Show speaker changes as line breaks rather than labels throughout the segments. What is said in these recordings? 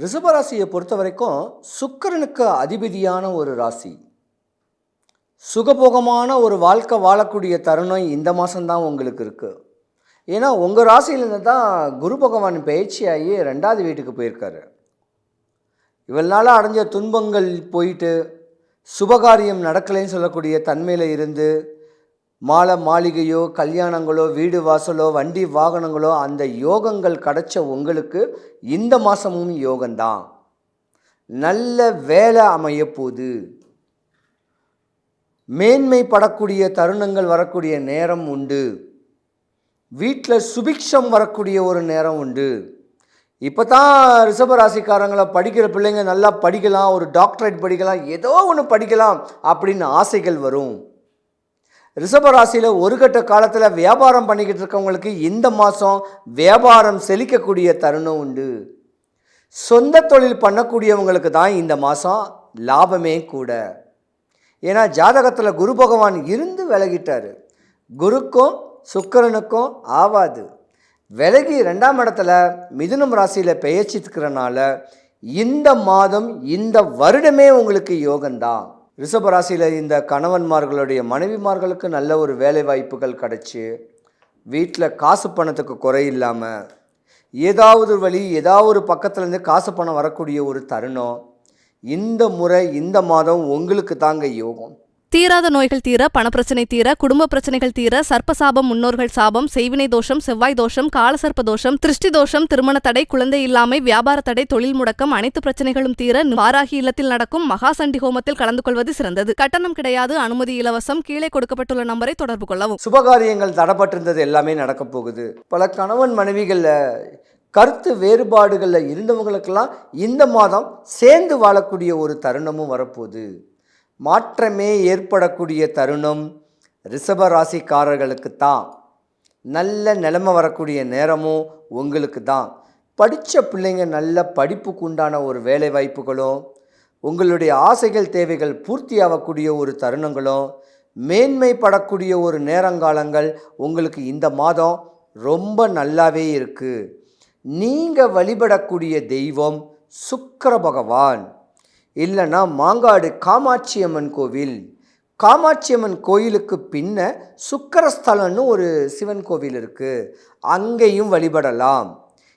ரிஷபராசியை பொறுத்த வரைக்கும் சுக்கிரனுக்கு அதிபதியான ஒரு ராசி. சுகபோகமான ஒரு வாழ்க்கை வாழக்கூடிய தருணம் இந்த மாதம்தான் உங்களுக்கு இருக்குது. ஏன்னா உங்கள் ராசியிலேருந்து தான் குரு பகவான் பயிற்சியாகி 2வது வீட்டுக்கு போயிருக்காரு. இவ்வளவு நாளாக அடைஞ்ச துன்பங்கள் போயிட்டு சுபகாரியம் நடக்கலைன்னு சொல்லக்கூடிய தன்மையில் இருந்து மாலை மாளிகையோ கல்யாணங்களோ வீடு வாசலோ வண்டி வாகனங்களோ அந்த யோகங்கள் கிடைச்ச உங்களுக்கு இந்த மாதமும் யோகம்தான். நல்ல வேலை அமைய போகுது. மேன்மைப்படக்கூடிய தருணங்கள் வரக்கூடிய நேரம் உண்டு. வீட்டில் சுபிக்ஷம் வரக்கூடிய ஒரு நேரம் உண்டு. இப்போ தான் ரிஷபராசிக்காரங்களை படிக்கிற பிள்ளைங்க நல்லா படிக்கலாம், ஒரு டாக்டரேட் படிக்கலாம், ஏதோ ஒன்று படிக்கலாம் அப்படின்னு ஆசைகள் வரும். ரிஷபராசியில் ஒரு கட்ட காலத்தில் வியாபாரம் பண்ணிக்கிட்டு இருக்கவங்களுக்கு இந்த மாதம் வியாபாரம் செழிக்கக்கூடிய தருணம் உண்டு. சொந்த தொழில் பண்ணக்கூடியவங்களுக்கு தான் இந்த மாதம் லாபமே கூட. ஏன்னா ஜாதகத்தில் குரு பகவான் இருந்து விலகிட்டார். குருக்கும் சுக்கிரனுக்கும் ஆவாது. விலகி 2ஆம் இடத்துல மிதுனம் ராசியில் பெயர்ச்சிக்கிறனால இந்த மாதம் இந்த வருடமே உங்களுக்கு யோகம்தான். ரிஷபராசியில் இந்த கணவன்மார்களுடைய மனைவிமார்களுக்கு நல்ல ஒரு வேலை வாய்ப்புகள் கிடச்சி வீட்டில் காசு பணத்துக்கு குறை இல்லாமல் ஏதாவது வழி ஏதாவது ஒரு பக்கத்துலேருந்து காசு பணம் வரக்கூடிய ஒரு தருணம் இந்த முறை இந்த மாதம் உங்களுக்கு தாங்க யோகம்.
தீராத நோய்கள் தீர, பணப்பிரச்சனை தீர, குடும்ப பிரச்சனைகள் தீர, சர்ப்பசாபம், முன்னோர்கள் சாபம், செய்வினை தோஷம், செவ்வாய் தோஷம், காலசர்ப்ப தோஷம், திருஷ்டி தோஷம், திருமண தடை, குழந்தை இல்லாமை, வியாபார தடை, தொழில் முடக்கம், அனைத்து பிரச்சனைகளும் தீர வாராகி இல்லத்தில் நடக்கும் மகாசண்டி ஹோமத்தில் கலந்து கொள்வது சிறந்தது. கட்டணம் கிடையாது, அனுமதி இலவசம். கீழே கொடுக்கப்பட்டுள்ள நம்பரை தொடர்பு கொள்ளவும்.
சுபகாரியங்கள் தடப்பட்டிருந்தது எல்லாமே நடக்க போகுது. பல கணவன் மனைவிகளில் கருத்து வேறுபாடுகளில் இருந்தவங்களுக்கெல்லாம் இந்த மாதம் சேர்ந்து வாழக்கூடிய ஒரு தருணமும் வரப்போகுது. மாற்றமே ஏற்படக்கூடிய தருணம் ரிஷபராசிக்காரர்களுக்கு தான். நல்ல நிலைமை வரக்கூடிய நேரமும் உங்களுக்கு தான். படித்த பிள்ளைங்க நல்ல படிப்புக்கு உண்டான ஒரு வேலை வாய்ப்புகளும் உங்களுடைய ஆசைகள் தேவைகள் பூர்த்தியாகக்கூடிய ஒரு தருணங்களும் மேன்மைப்படக்கூடிய ஒரு நேரங்காலங்கள் உங்களுக்கு இந்த மாதம் ரொம்ப நல்லாவே இருக்குது. நீங்கள் வழிபடக்கூடிய தெய்வம் சுக்கிர பகவான். இல்லைன்னா மாங்காடு காமாட்சி அம்மன் கோவில். காமாட்சி அம்மன் கோயிலுக்கு பின்ன சுக்கிரஸ்தலம்னு ஒரு சிவன் கோவில் இருக்குது, அங்கேயும் வழிபடலாம்.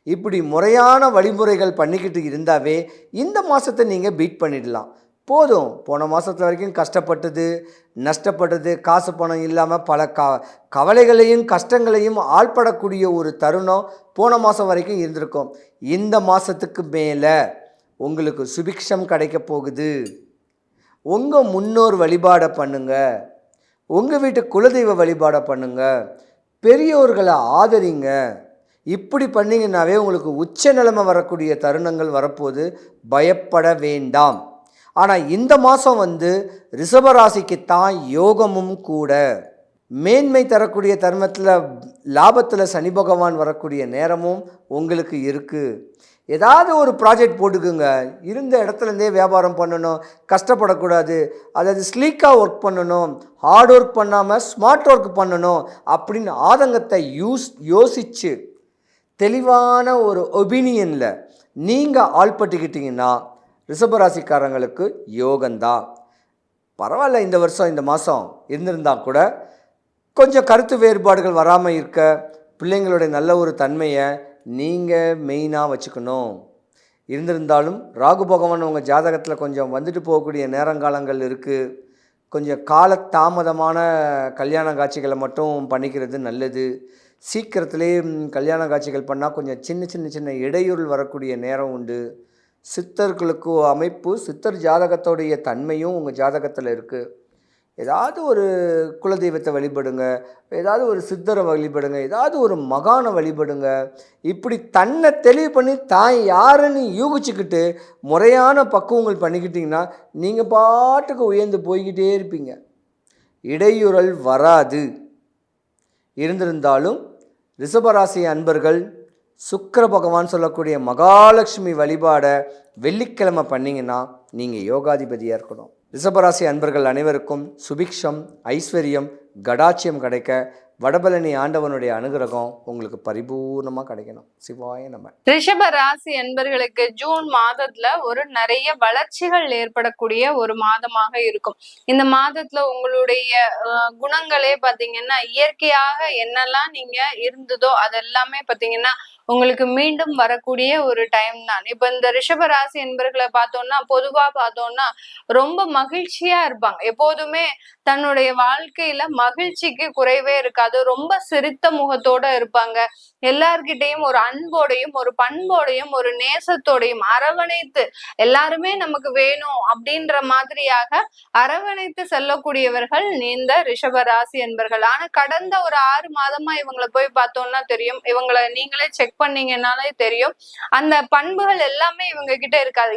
இப்படி முறையான வழிமுறைகள் பண்ணிக்கிட்டு இருந்தாவே இந்த மாதத்தை நீங்கள் பீட் பண்ணிடலாம். போதும், போன மாதத்துல வரைக்கும் கஷ்டப்பட்டது நஷ்டப்பட்டது காசு பணம் இல்லாமல் பல கவலைகளையும் கஷ்டங்களையும் ஆள்படக்கூடிய ஒரு தருணம் போன மாதம் வரைக்கும் இருந்திருக்கும். இந்த மாதத்துக்கு மேலே உங்களுக்கு சுபிக்ஷம் கிடைக்க போகுது. உங்கள் முன்னோர் வழிபாடை பண்ணுங்கள், உங்கள் வீட்டு குலதெய்வ வழிபாடை பண்ணுங்கள், பெரியோர்களை ஆதரிங்க. இப்படி பண்ணிங்கன்னாவே உங்களுக்கு உச்ச நிலைமை வரக்கூடிய தருணங்கள் வரப்போது. பயப்பட வேண்டாம். ஆனால் இந்த மாதம் ரிஷபராசிக்குத்தான் யோகமும் கூட. மேன்மை தரக்கூடிய தருணத்தில் லாபத்தில் சனி பகவான் வரக்கூடிய நேரமும் உங்களுக்கு இருக்குது. ஏதாவது ஒரு ப்ராஜெக்ட் போட்டுக்குங்க. இருந்த இடத்துலேருந்தே வியாபாரம் பண்ணணும், கஷ்டப்படக்கூடாது. அதாவது ஸ்லீக்காக ஒர்க் பண்ணணும், ஹார்ட் ஒர்க் பண்ணாமல் ஸ்மார்ட் ஒர்க் பண்ணணும் அப்படின்னு ஆதங்கத்தை யோசித்து தெளிவான ஒரு ஒப்பீனியனில் நீங்கள் ஆள்பட்டுக்கிட்டிங்கன்னா ரிஷபராசிக்காரங்களுக்கு யோகந்தான். பரவாயில்ல, இந்த வருஷம் இந்த மாதம் இருந்திருந்தால் கூட கொஞ்சம் கருத்து வேறுபாடுகள் வராமல் இருக்க பிள்ளைங்களுடைய நல்ல ஒரு தன்மையை நீங்கள் மெயினாக வச்சுக்கணும். இருந்திருந்தாலும் ராகு பகவான் உங்கள் ஜாதகத்தில் கொஞ்சம் வந்துட்டு போகக்கூடிய நேரங்காலங்கள் இருக்குது. கொஞ்சம் காலதாமதமான கல்யாண காட்சிகளை மட்டும் பண்ணிக்கிறது நல்லது. சீக்கிரத்திலே கல்யாண காட்சிகள் பண்ணால் கொஞ்சம் சின்ன இடையூறு வரக்கூடிய நேரம் உண்டு. சித்தர்களுக்கு அமைப்பு சித்தர் ஜாதகத்தோடைய தன்மையும் உங்கள் ஜாதகத்தில் இருக்குது. ஏதாவது ஒரு குலதெய்வத்தை வழிபடுங்க, ஏதாவது ஒரு சித்தரை வழிபடுங்க, ஏதாவது ஒரு மகானை வழிபடுங்க. இப்படி தன்னை தெளிவு பண்ணி தான் யாருன்னு யூகிச்சுக்கிட்டு முறையான பக்குவங்கள் பண்ணிக்கிட்டிங்கன்னா நீங்கள் பாட்டுக்கு உயர்ந்து போய்கிட்டே இருப்பீங்க. இடையூறல் வராது. இருந்திருந்தாலும் ரிஷபராசி அன்பர்கள் சுக்கிர பகவான் சொல்லக்கூடிய மகாலட்சுமி வழிபாடை வெள்ளிக்கிழமை பண்ணிங்கன்னா நீங்கள் யோகாதிபதியாக இருக்கணும். ரிஷபராசி அன்பர்கள் அனைவருக்கும் சுபிக்ஷம், ஐஸ்வர்யம், கடாட்சியம் கிடைக்க வடபழனி ஆண்டவனுடைய அனுகிரகம் உங்களுக்கு பரிபூர்ணமாக கிடைக்கணும். சிவாய நம்ம.
ரிஷப ராசி என்பர்களுக்கு ஜூன் மாதத்துல ஒரு நிறைய வளர்ச்சிகள் ஏற்படக்கூடிய ஒரு மாதமாக இருக்கும். இந்த மாதத்துல உங்களுடைய குணங்களே பாத்தீங்கன்னா இயற்கையாக என்னெல்லாம் நீங்க இருந்ததோ அதெல்லாமே பாத்தீங்கன்னா உங்களுக்கு மீண்டும் வரக்கூடிய ஒரு டைம் தான். இப்ப இந்த ரிஷப ராசி என்பர்களை பார்த்தோம்னா பொதுவா பார்த்தோம்னா ரொம்ப மகிழ்ச்சியா இருப்பாங்க. எப்போதுமே தன்னுடைய வாழ்க்கையில மகிழ்ச்சிக்கு குறைவே இருக்காது. ரொம்ப சிரித்த முகத்தோட இருப்பாங்க. எல்லார்கிட்டையும் ஒரு அன்போடையும் ஒரு பண்போடையும் ஒரு நேசத்தோடையும் அரவணைத்து எல்லாருமே நமக்கு வேணும் அப்படின்ற மாதிரியாக அரவணைத்து செல்லக்கூடியவர்கள் இந்த ரிஷப ராசி என்பர்கள். ஆனா கடந்த ஒரு 6 மாதமா இவங்களை போய் பார்த்தோம்னா தெரியும், இவங்களை நீங்களே செக் பண்ணீங்கன்னாலே தெரியும், அந்த பண்புகள் எல்லாமே இவங்க கிட்ட இருக்காது.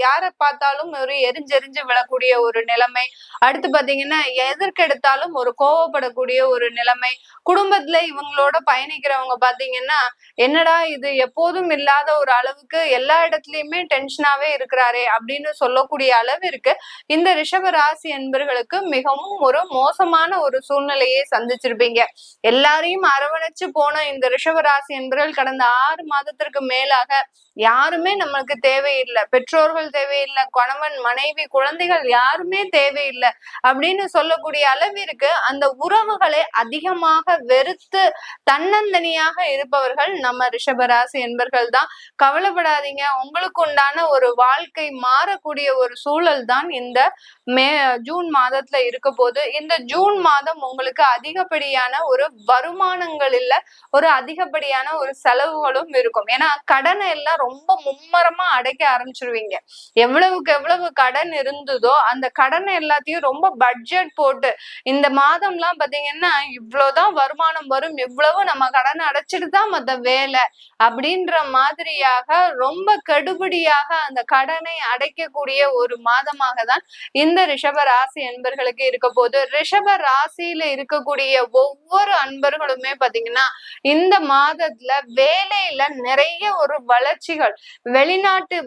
யாரை பார்த்தாலும் ஒரு எரிஞ்செறிஞ்சு விழக்கூடிய ஒரு நிலைமை. அடுத்து பாத்தீங்கன்னா எதற்கெடுத்தாலும் ஒரு கோவப்படக்கூடிய ஒரு நிலைமை. குடும்பத்துல இவங்களோட பயணிக்கிறவங்க பாத்தீங்கன்னா என்னடா இது எப்போதும் இல்லாத ஒரு அளவுக்கு எல்லா இடத்துலயுமே டென்ஷனாவே இருக்கிறாரே அப்படின்னு சொல்லக்கூடிய அளவிற்கு இந்த ரிஷப ராசி என்பர்களுக்கு மிகவும் ஒரு மோசமான ஒரு சூழ்நிலையை சந்திச்சிருப்பீங்க. எல்லாரையும் அரவணைச்சு போன இந்த ரிஷப ராசி என்பர்கள் கடந்த 6 மாதத்திற்கு மேலாக யாருமே நம்மளுக்கு தேவையில்லை, பெற்றோர்கள் தேவையில்லை, கணவன் மனைவி குழந்தைகள் யாருமே தேவையில்லை அப்படின்னு சொல்லக்கூடிய அளவிற்கு அந்த உறவுகளை அதிகமாக வெறுத்து தன்னந்தனியாக இருப்பவர்கள் நம்ம ரிஷபராசி என்பர்கள் தான். கவலைப்படாதீங்க, உங்களுக்கு உண்டான ஒரு வாழ்க்கை மாறக்கூடிய ஒரு சூழல் தான் இந்த ஜூன் மாதத்துல இருக்க போது. இந்த ஜூன் மாதம் உங்களுக்கு அதிகப்படியான ஒரு வருமானங்கள் இல்ல, ஒரு அதிகப்படியான ஒரு செலவுகளும் இருக்கும். ஏன்னா கடனை எல்லாம் ரொம்ப மும்மரமா அடைக்க ஆரம்பிச்சிருவீங்க. எவ்வளவுக்கு எவ்வளவு கடன் இருந்ததோ அந்த கடனை எல்லாத்தையும் ரொம்ப பட்ஜெட் போட்டு இந்த மாதம்லாம் பாத்தீங்கன்னா இவ்வளவுதான் வருமானம் வரும், இவ்வளவு நம்ம கடனை அடைச்சிட்டு தான் மத்த வேலை அப்படின்ற மாதிரியாக ரொம்ப கெடுபடியாக அந்த கடனை அடைக்கக்கூடிய ஒரு மாதமாக தான் இந்த ரிஷப ராசி அன்பர்களுக்கு இருக்க போது. ரிஷப ராசியில இருக்கக்கூடிய ஒவ்வொரு அன்பர்களுமே பாத்தீங்கன்னா இந்த மாதத்துல வேலையில நிறைய ஒரு வளர்ச்சிகள், வெளிநாட்டு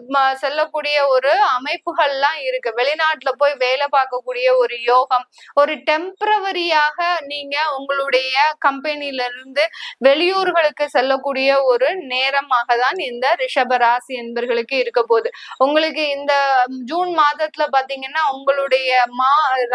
செல்லக்கூடிய ஒரு அமைப்புகள்லாம் இருக்கு. வெளிநாட்டுல போய் வேலை பார்க்கக்கூடிய ஒரு யோகம், ஒரு டெம்பரவரியாக நீங்க உங்களுடைய கம்பெனில இருந்து வெளியூர்களுக்கு செல்லக்கூடிய ஒரு நேரமாக தான் இந்த ரிஷப ராசி என்பர்களுக்கு இருக்க போகுது. உங்களுக்கு இந்த ஜூன் மாதத்துல பாத்தீங்கன்னா உங்களுடைய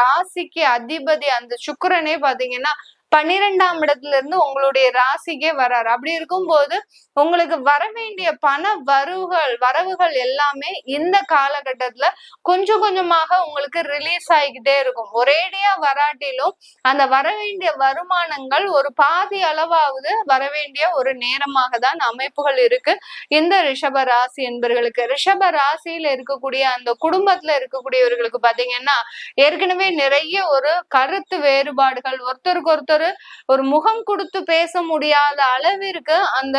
ராசிக்கு அதிபதி அந்த சுக்கிரனே பாத்தீங்கன்னா 12ஆம் இடத்துல இருந்து உங்களுடைய ராசிக்கே வர்றாரு. அப்படி இருக்கும்போது உங்களுக்கு வர வேண்டிய பண வரவுகள் எல்லாமே இந்த காலகட்டத்துல கொஞ்சம் கொஞ்சமாக உங்களுக்கு ரிலீஸ் ஆகிக்கிட்டே இருக்கும். ஒரேடியா வராட்டிலும் அந்த வர வேண்டிய வருமானங்கள் ஒரு பாதி அளவாவது வர வேண்டிய ஒரு நேரமாக தான் அமைப்புகள் இருக்கு இந்த ரிஷப ராசி என்பர்களுக்கு. ரிஷப ராசியில இருக்கக்கூடிய அந்த குடும்பத்துல இருக்கக்கூடியவர்களுக்கு பாத்தீங்கன்னா ஏற்கனவே நிறைய ஒரு கருத்து வேறுபாடுகள், ஒருத்தருக்கு ஒருத்தர் ஒரு முகம் கொடுத்து பேச முடியாத அளவிற்கு அந்த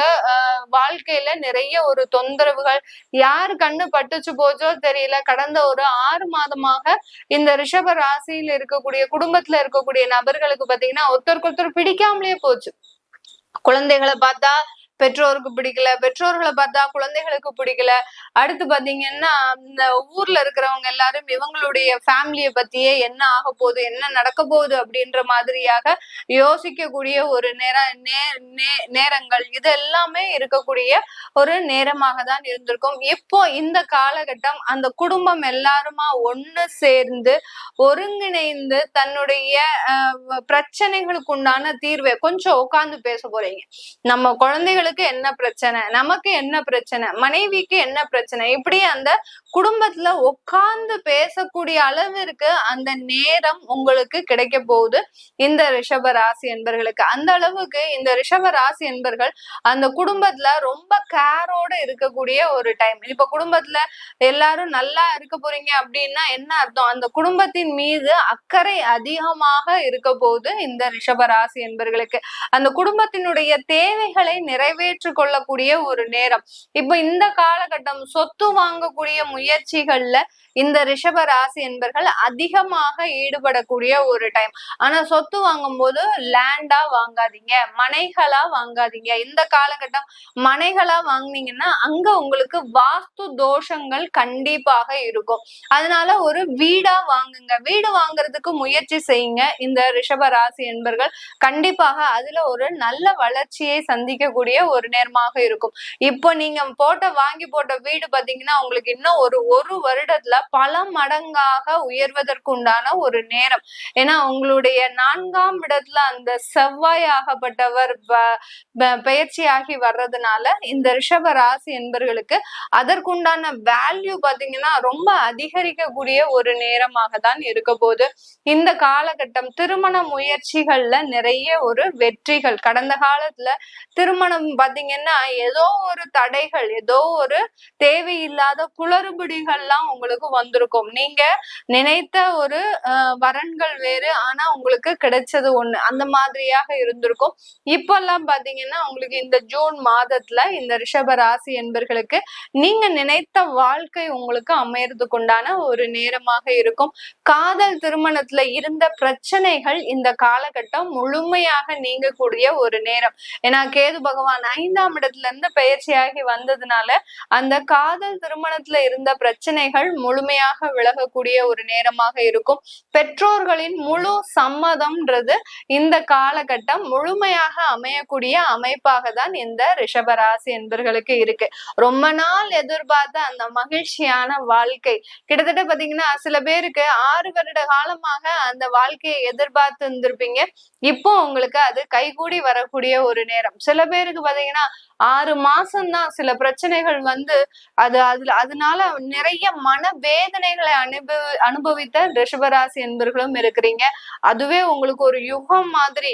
வாழ்க்கையில நிறைய ஒரு தொந்தரவுகள், யாரு கண்ணு பட்டுச்சு போச்சோ தெரியல. கடந்த ஒரு 6 மாதமாக இந்த ரிஷப ராசியில இருக்கக்கூடிய குடும்பத்துல இருக்கக்கூடிய நபர்களுக்கு பாத்தீங்கன்னா ஒருத்தருக்கு ஒருத்தர் பிடிக்காமலேயே போச்சு. குழந்தைகளை பார்த்தா பெற்றோருக்கு பிடிக்கல, பெற்றோர்களை பார்த்தா குழந்தைகளுக்கு பிடிக்கல. அடுத்து பாத்தீங்கன்னா இந்த ஊர்ல இருக்கிறவங்க எல்லாரும் இவங்களுடைய ஃபேமிலியை பத்தியே என்ன ஆக போகுது, என்ன நடக்க போகுது அப்படின்ற மாதிரியாக யோசிக்கக்கூடிய ஒரு நேரங்கள் இது எல்லாமே இருக்கக்கூடிய ஒரு நேரமாக தான் இருந்திருக்கும். இப்போ இந்த காலகட்டம் அந்த குடும்பம் எல்லாருமா ஒண்ணு சேர்ந்து ஒருங்கிணைந்து தன்னுடைய பிரச்சனைகளுக்கு உண்டான தீர்வை கொஞ்சம் உட்கார்ந்து பேச போறீங்க. நம்ம குழந்தைகளுக்கு என்ன பிரச்சனை, நமக்கு என்ன பிரச்சனை, மனைவிக்கு என்ன பிரச்சனை, இப்படி அந்த குடும்பத்துல உட்கார்ந்து பேசக்கூடிய அளவிற்கு அந்த நேரம் உங்களுக்கு கிடைக்க போகுது இந்த ரிஷப ராசி என்பர்களுக்கு. அந்த அளவுக்கு இந்த ரிஷப ராசி என்பர்கள் அந்த குடும்பத்துல ரொம்ப கேரோட இருக்கக்கூடிய ஒரு டைம். இப்ப குடும்பத்துல எல்லாரும் நல்லா இருக்க போறீங்க அப்படின்னா என்ன அர்த்தம், அந்த குடும்பத்தின் மீது அக்கறை அதிகமாக இருக்க போகுது இந்த ரிஷப ராசி என்பர்களுக்கு. அந்த குடும்பத்தினுடைய தேவைகளை நிறைவேற்றி கொள்ளக்கூடிய ஒரு நேரம். இப்ப இந்த காலகட்டம் சொத்து வாங்கக்கூடிய முயற்சிகள்ல இந்த ரிஷப ராசி என்பர்கள் அதிகமாக ஈடுபடக்கூடிய ஒரு டைம். ஆனா சொத்து வாங்கும் போது லேண்டா வாங்காதீங்க, மனைகளா வாங்காதீங்க. இந்த காலகட்டம் மனைகளா வாங்குனீங்கன்னா அங்க உங்களுக்கு வாஸ்து தோஷங்கள் கண்டிப்பாக இருக்கும். அதனால ஒரு வீடா வாங்குங்க. வீடு வாங்குறதுக்கு முயற்சி செய்யுங்க. இந்த ரிஷப ராசி என்பர்கள் கண்டிப்பாக அதுல ஒரு நல்ல வளர்ச்சியை சந்திக்கக்கூடிய ஒரு நேரமாக இருக்கும். இப்போ நீங்க வாங்கி போட்ட வீடு பாத்தீங்கன்னா உங்களுக்கு இன்னும் ஒரு வருடத்துல பல மடங்காக உயர்வதற்கு உண்டான ஒரு நேரம். ஏன்னா உங்களுடைய 4ஆம் இடத்துல அந்த செவ்வாய் ஆகப்பட்டவர் பெயர்ச்சியாகி வர்றதுனால இந்த ரிஷப ராசி என்பர்களுக்கு அதற்குண்டான வேல்யூ பாத்தீங்கன்னா ரொம்ப அதிகரிக்கக்கூடிய ஒரு நேரமாக தான் இருக்க போது. இந்த காலகட்டம் திருமண முயற்சிகள்ல நிறைய ஒரு வெற்றிகள். கடந்த காலத்துல திருமணம் பாத்தீங்கன்னா ஏதோ ஒரு தடைகள், ஏதோ ஒரு தேவையில்லாத குளறுபடிகள்லாம் உங்களுக்கு வந்திருக்கும். நீங்க நினைத்த ஒரு வரன்கள் வேறு, ஆனா உங்களுக்கு கிடைச்சது ஒண்ணு, அந்த மாதிரியாக இருந்திருக்கும். இப்பெல்லாம் பாத்தீங்கன்னா உங்களுக்கு இந்த ஜூன் மாதத்துல இந்த ரிஷப ராசி என்பர்களுக்கு நீங்க நினைத்த வாழ்க்கை உங்களுக்கு அமையறதுக்கு உண்டான ஒரு நேரமாக இருக்கும். காதல் திருமணத்துல இருந்த பிரச்சனைகள் இந்த காலகட்டம் முழுமையாக நீங்கக்கூடிய ஒரு நேரம். ஏன்னா கேது பகவான் 5ஆம் இடத்துல இருந்து பயிற்சியாகி வந்ததுனால அந்த காதல் திருமணத்துல இருந்த பிரச்சனைகள் முழுமையாக விலகக்கூடிய ஒரு நேரமாக இருக்கும். பெற்றோர்களின் முழு சம்மதம்ன்றது இந்த காலகட்டம் முழுமையாக அமையக்கூடிய அமைப்பாக தான் இந்த ரிஷபராசி என்பர்களுக்கு இருக்கு. ரொம்ப நாள் எதிர்பார்த்த அந்த மகிழ்ச்சியான வாழ்க்கை, கிட்டத்தட்ட பாத்தீங்கன்னா சில பேருக்கு 6 வருட காலமாக அந்த வாழ்க்கையை எதிர்பார்த்து இருந்திருப்பீங்க. இப்போ உங்களுக்கு அது கைகூடி வரக்கூடிய ஒரு நேரம். சில பேருக்கு பாத்தீங்கன்னா 6 மாசம்தான் சில பிரச்சனைகள் அதனால நிறைய மன வேதனைகளை அனுபவித்த ரிஷபராசி என்பர்களும் இருக்கிறீங்க. அதுவே உங்களுக்கு ஒரு யுகம் மாதிரி.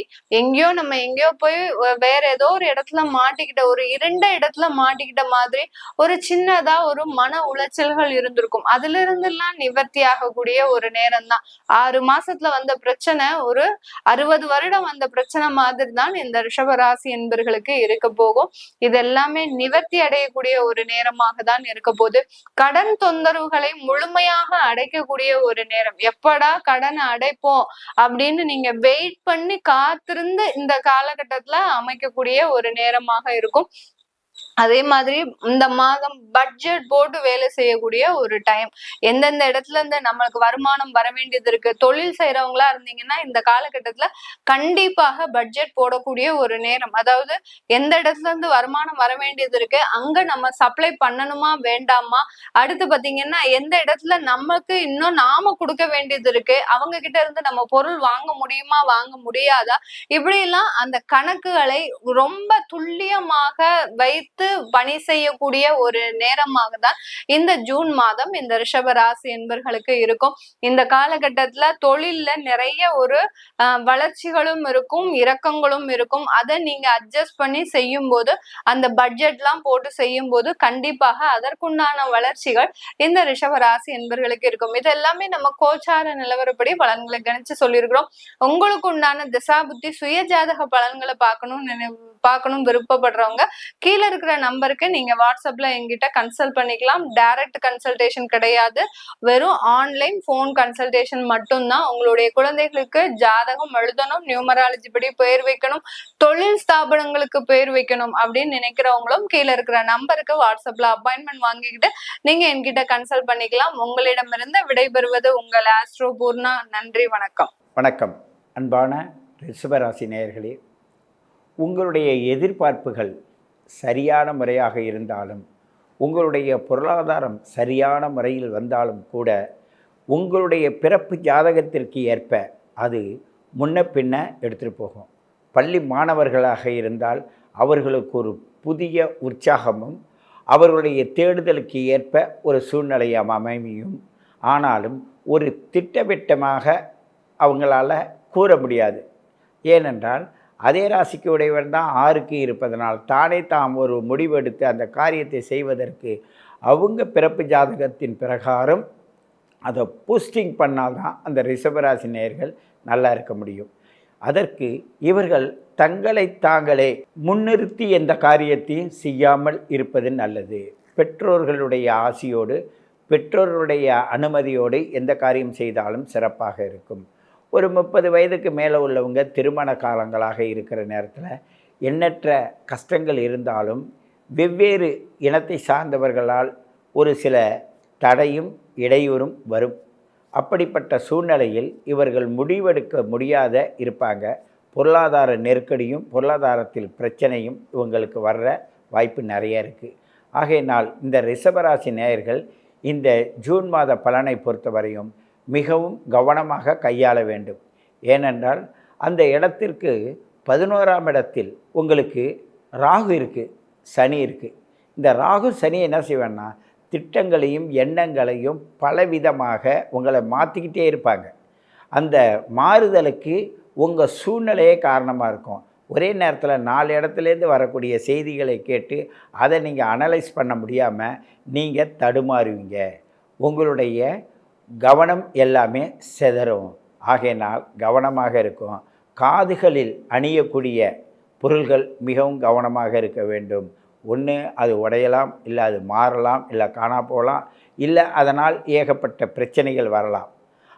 நம்ம எங்கேயோ போய் வேற ஏதோ ஒரு இடத்துல மாட்டிக்கிட்ட, ஒரு இருண்ட இடத்துல மாட்டிக்கிட்ட மாதிரி ஒரு சின்னதா ஒரு மன உளைச்சல்கள் இருந்திருக்கும். அதுல இருந்து எல்லாம் நிவர்த்தி ஆகக்கூடிய ஒரு நேரம் தான். 6 மாசத்துல வந்த பிரச்சனை ஒரு 60 வருடம் வந்த பிரச்சனை மாதிரி தான் இந்த ரிஷபராசி என்பர்களுக்கு இருக்க போகும். இது எல்லாமே நிவர்த்தி அடையக்கூடிய ஒரு நேரமாக தான் இருக்க போது. கடன் தொந்தரவுகளை முழுமையாக அடைக்கக்கூடிய ஒரு நேரம். எப்படா கடனை அடைப்போம் அப்படின்னு நீங்க வெயிட் பண்ணி காத்திருந்து இந்த காலகட்டத்துல அமைக்கக்கூடிய ஒரு நேரமாக இருக்கும். அதே மாதிரி இந்த மாதம் பட்ஜெட் போட்டு வேலை செய்யக்கூடிய ஒரு டைம். எந்தெந்த இடத்துல இருந்து நம்மளுக்கு வருமானம் வர வேண்டியது இருக்கு, தொழில் செய்யறவங்களா இருந்தீங்கன்னா இந்த காலகட்டத்துல கண்டிப்பாக பட்ஜெட் போடக்கூடிய ஒரு நேரம். அதாவது எந்த இடத்துல இருந்து வருமானம் வர வேண்டியது இருக்கு, அங்க நம்ம சப்ளை பண்ணணுமா வேண்டாமா, அடுத்து பாத்தீங்கன்னா எந்த இடத்துல நமக்கு இன்னும் நாம கொடுக்க வேண்டியது இருக்கு, அவங்க கிட்ட இருந்து நம்ம பொருள் வாங்க முடியுமா வாங்க முடியாதா, இப்படி எல்லாம் அந்த கணக்குகளை ரொம்ப துல்லியமாக வைத்து பணி செய்யக்கூடிய ஒரு நேரமாக தான் இந்த ஜூன் மாதம் இந்த ரிஷப ராசி என்பர்களுக்கு இருக்கும். இந்த காலகட்டத்துல தொழில்ல நிறைய ஒரு வளர்ச்சிகளும் இருக்கும், இறக்கங்களும் இருக்கும். அதை நீங்க அட்ஜஸ்ட் பண்ணி செய்யும் போது, அந்த பட்ஜெட் எல்லாம் போட்டு செய்யும் போது கண்டிப்பாக அதற்குண்டான வளர்ச்சிகள் இந்த ரிஷப ராசி என்பர்களுக்கு இருக்கும். இது எல்லாமே நம்ம கோச்சார நிலவரப்படி பலன்களை கணிச்சு சொல்லியிருக்கிறோம். உங்களுக்கு உண்டான திசா புத்தி சுய ஜாதக பலன்களை பார்க்கணும் விருப்பப்படுறவங்க கீழே இருக்கிற நம்பருக்கு நீங்க வாட்ஸ்அப்ல எங்கிட்ட கன்சல்ட் பண்ணிக்கலாம். டைரக்ட் கன்சல்டேஷன் கிடையாது, வெறும் ஆன்லைன் போன் கன்சல்டேஷன் மட்டும்தான். உங்களுடைய குழந்தைகளுக்கு ஜாதகம் எழுதணும், நியூமராலஜி படி பெயர் வைக்கணும், தொழில் ஸ்தாபனங்களுக்கு பெயர் வைக்கணும் அப்படின்னு நினைக்கிறவங்களும் கீழே இருக்கிற நம்பருக்கு வாட்ஸ்அப்ல அப்பாயின்மெண்ட் வாங்கிக்கிட்டு நீங்க என்கிட்ட கன்சல்ட் பண்ணிக்கலாம். உங்களிடமிருந்து விடைபெறுவது உங்கள் ஆஸ்ட்ரோ பூர்ணா. நன்றி, வணக்கம்.
வணக்கம் அன்பான ரிஷபராசி நேயர்களே, உங்களுடைய எதிர்பார்ப்புகள் சரியான முறையாக இருந்தாலும், உங்களுடைய பொருளாதாரம் சரியான முறையில் வந்தாலும் கூட, உங்களுடைய பிறப்பு ஜாதகத்திற்கு ஏற்ப அது முன்ன பின்ன எடுத்துகிட்டு போகும். பள்ளி மாணவர்களாக இருந்தால் அவர்களுக்கு ஒரு புதிய உற்சாகமும் அவர்களுடைய தேடுதலுக்கு ஏற்ப ஒரு சூழ்நிலையும் அமையும். ஆனாலும் ஒரு திட்டவட்டமாக அவங்களால கூற முடியாது. ஏனென்றால் அதே ராசிக்கு உடையவர் தான் 6க்கு இருப்பதனால் தானே தாம் ஒரு முடிவெடுத்து அந்த காரியத்தை செய்வதற்கு அவங்க பிறப்பு ஜாதகத்தின் பிரகாரம் அதை பூஸ்டிங் பண்ணால் தான் அந்த ரிஷபராசி நேயர்கள் நல்லா இருக்க முடியும். அதற்கு இவர்கள் தங்களை தாங்களே முன்னிறுத்தி எந்த காரியத்தையும் செய்யாமல் இருப்பது நல்லது. பெற்றோர்களுடைய ஆசியோடு பெற்றோருடைய அனுமதியோடு எந்த காரியம் செய்தாலும் சிறப்பாக இருக்கும். ஒரு 30 வயதுக்கு மேலே உள்ளவங்க திருமண காலங்களாக இருக்கிற நேரத்தில் எண்ணற்ற கஷ்டங்கள் இருந்தாலும் வெவ்வேறு இனத்தை சார்ந்தவர்களால் ஒரு சில தடையும் இடையூறும் வரும். அப்படிப்பட்ட சூழ்நிலையில் இவர்கள் முடிவெடுக்க முடியாத இருப்பாங்க. பொருளாதார நெருக்கடியும் பொருளாதாரத்தில் பிரச்சனையும் இவங்களுக்கு வர்ற வாய்ப்பு நிறைய இருக்குது. ஆகையினால் இந்த ரிஷபராசி நேயர்கள் இந்த ஜூன் மாத பலனை பொறுத்தவரையும் மிகவும் கவனமாக கையாள வேண்டும். ஏனென்றால் அந்த இடத்திற்கு 11ஆம் இடத்தில் உங்களுக்கு ராகு இருக்குது, சனி இருக்குது. இந்த ராகு சனி என்ன செய்வேன்னா திட்டங்களையும் எண்ணங்களையும் பலவிதமாக உங்களை மாற்றிக்கிட்டே இருப்பாங்க. அந்த மாறுதலுக்கு உங்கள் சூழ்நிலையே காரணமாக இருக்கும். ஒரே நேரத்தில் 4 இடத்துலேருந்து வரக்கூடிய செய்திகளை கேட்டு அதை நீங்கள் அனலைஸ் பண்ண முடியாமல் நீங்கள் தடுமாறுவீங்க. உங்களுடைய கவனம் எல்லாமே சிதறும். ஆகையினால் கவனமாக இருக்கும். காதுகளில் அணியக்கூடிய பொருள்கள் மிகவும் கவனமாக இருக்க வேண்டும். ஒன்று அது உடையலாம், இல்லை அது மாறலாம், இல்லை காணா போகலாம், இல்லை அதனால் ஏகப்பட்ட பிரச்சனைகள் வரலாம்.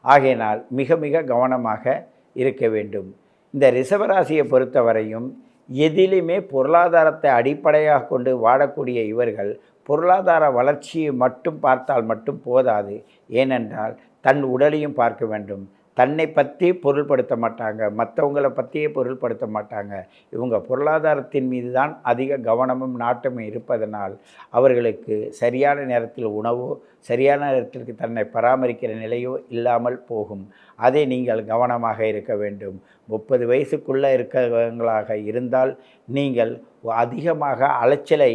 ஆகையினால் மிக மிக கவனமாக இருக்க வேண்டும். இந்த ரிஷபராசியை பொறுத்தவரையும் எதிலுமே பொருளாதாரத்தை அடிப்படையாக கொண்டு வாழக்கூடிய இவர்கள் பொருளாதார வளர்ச்சியை மட்டும் பார்த்தால் மட்டும் போதாது. ஏனென்றால் தன் உடலையும் பார்க்க வேண்டும். தன்னை பற்றி பொருள்படுத்த மாட்டாங்க, மற்றவங்களை பற்றியே பொருள்படுத்த மாட்டாங்க. இவங்க பொருளாதாரத்தின் மீது தான் அதிக கவனமும் நாட்டமும் இருப்பதனால் அவர்களுக்கு சரியான நேரத்தில் உணவோ சரியான நேரத்திற்கு தன்னை பராமரிக்கிற நிலையோ இல்லாமல் போகும். அதை நீங்கள் கவனமாக இருக்க வேண்டும். 30 வயசுக்குள்ளே இருக்கிறவங்களாக இருந்தால் நீங்கள் அதிகமாக அலைச்சலை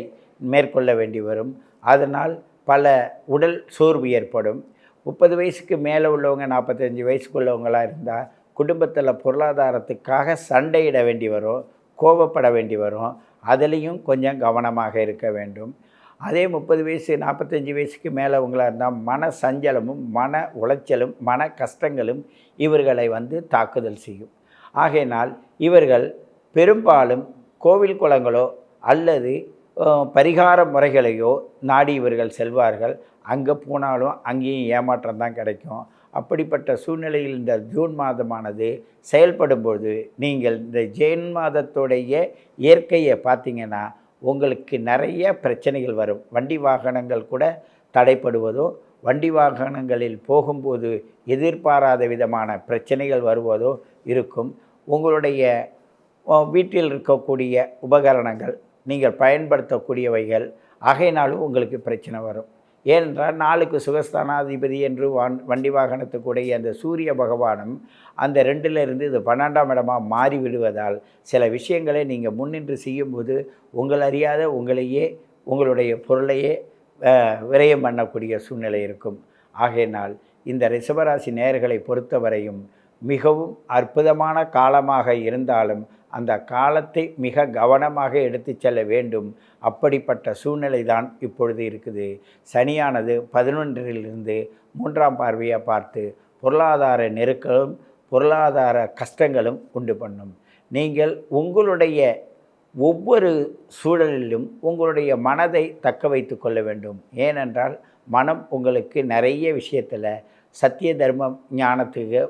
மேற்கொள்ள வேண்டி வரும். அதனால் பல உடல் சோர்வு ஏற்படும். 30 வயசுக்கு மேலே உள்ளவங்க 45 வயசுக்குள்ளவங்களாக இருந்தால் குடும்பத்தில் பொருளாதாரத்துக்காக சண்டையிட வேண்டி வரும், கோபப்பட வேண்டி வரும். அதுலேயும் கொஞ்சம் கவனமாக இருக்க வேண்டும். அதே 30 வயசு 45 வயசுக்கு மேலே உங்களாக இருந்தால் மன சஞ்சலமும் மன உளைச்சலும் மன கஷ்டங்களும் இவர்களை தாக்குதல் செய்யும். ஆகையினால் இவர்கள் பெரும்பாலும் கோவில் குளங்களோ அல்லது பரிகார முறைகளையோ நாடி இவர்கள் செல்வார்கள். அங்கே போனாலும் அங்கேயும் ஏமாற்றம் தான் கிடைக்கும். அப்படிப்பட்ட சூழ்நிலையில் இந்த ஜூன் மாதமானது செயல்படும்போது நீங்கள் இந்த ஜூன் மாதத்துடைய இயற்கையை பார்த்தீங்கன்னா உங்களுக்கு நிறைய பிரச்சனைகள் வரும். வண்டி வாகனங்கள் கூட தடைப்படுவதோ, வண்டி வாகனங்களில் போகும்போது எதிர்பாராத விதமான பிரச்சனைகள் வருவதோ இருக்கும். உங்களுடைய வீட்டில் இருக்கக்கூடிய உபகரணங்கள் நீங்கள் பயன்படுத்தக்கூடியவைகள் ஆகையினாலும் உங்களுக்கு பிரச்சனை வரும். ஏனென்றால் நாளுக்கு சுகஸ்தானாதிபதி என்று வண்டி வாகனத்துக்குடைய அந்த சூரிய பகவானும் அந்த 2லிருந்து இது 12ஆம் இடமாக மாறிவிடுவதால் சில விஷயங்களை நீங்கள் முன்னின்று செய்யும்போது உங்கள் அறியாத உங்களையே உங்களுடைய பொருளையே விரயம் பண்ணக்கூடிய சூழ்நிலை இருக்கும். ஆகையினால் இந்த ரிஷபராசி நேயர்களை பொறுத்தவரையும் மிகவும் அற்புதமான காலமாக இருந்தாலும் அந்த காலத்தை மிக கவனமாக எடுத்து செல்ல வேண்டும். அப்படிப்பட்ட சூழ்நிலை தான் இப்பொழுது இருக்குது. சனியானது 11லிருந்து 3ஆம் பார்வையாக பார்த்து பொருளாதார நெருக்கலும் பொருளாதார கஷ்டங்களும் உண்டு பண்ணும். நீங்கள் உங்களுடைய ஒவ்வொரு சூழலிலும் உங்களுடைய மனதை தக்க வைத்து கொள்ள வேண்டும். ஏனென்றால் மனம் உங்களுக்கு நிறைய விஷயத்தில் சத்திய தர்மம் ஞானத்துக்கு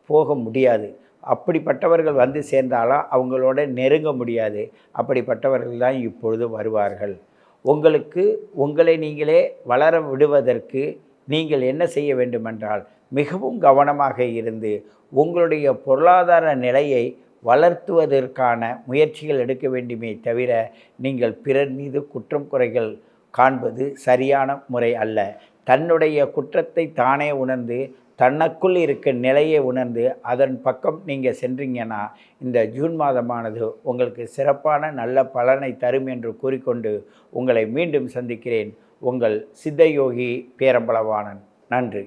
போக முடியாது. அப்படிப்பட்டவர்கள் சேர்ந்தாலும் அவங்களோட நெருங்க முடியாது. அப்படிப்பட்டவர்கள் தான் இப்பொழுது வருவார்கள். உங்களுக்கு உங்களை நீங்களே வளர விடுவதற்கு நீங்கள் என்ன செய்ய வேண்டுமென்றால் மிகவும் கவனமாக இருந்து உங்களுடைய பொருளாதார நிலையை வளர்த்துவதற்கான முயற்சிகள் எடுக்க வேண்டுமே தவிர நீங்கள் பிறர் மீது குற்றம் குறைகள் காண்பது சரியான முறை அல்ல. தன்னுடைய குற்றத்தை தானே உணர்ந்து தனக்குள் இருக்க நிலையை உணர்ந்து அதன் பக்கம் நீங்கள் சென்றீங்கன்னா இந்த ஜூன் மாதமானது உங்களுக்கு சிறப்பான நல்ல பலனை தரும் என்று கூறிக்கொண்டு உங்களை மீண்டும் சந்திக்கிறேன். உங்கள் சித்தயோகி பேரம்பலவாணன். நன்றி.